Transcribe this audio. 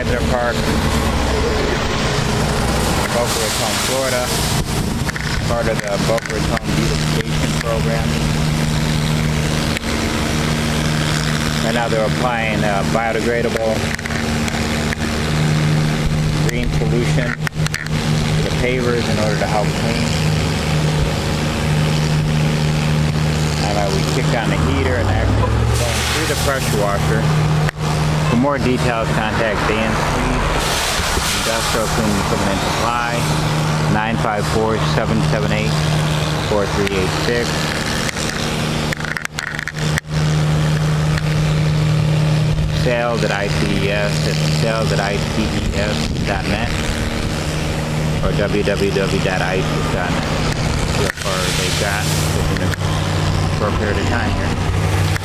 Trailer Park, Boca Raton, Florida, part of the Boca Raton beautification program. Right now they're applying biodegradable green solution to the pavers in order to help clean. We kicked on the heater and actually going through the pressure washer. For more details, contact Dan Swede, Industrial Cleaning Equipment and Supply, 954-778-4386. sales@ices.net or www.ices.net. So far they've got within a short period of time here.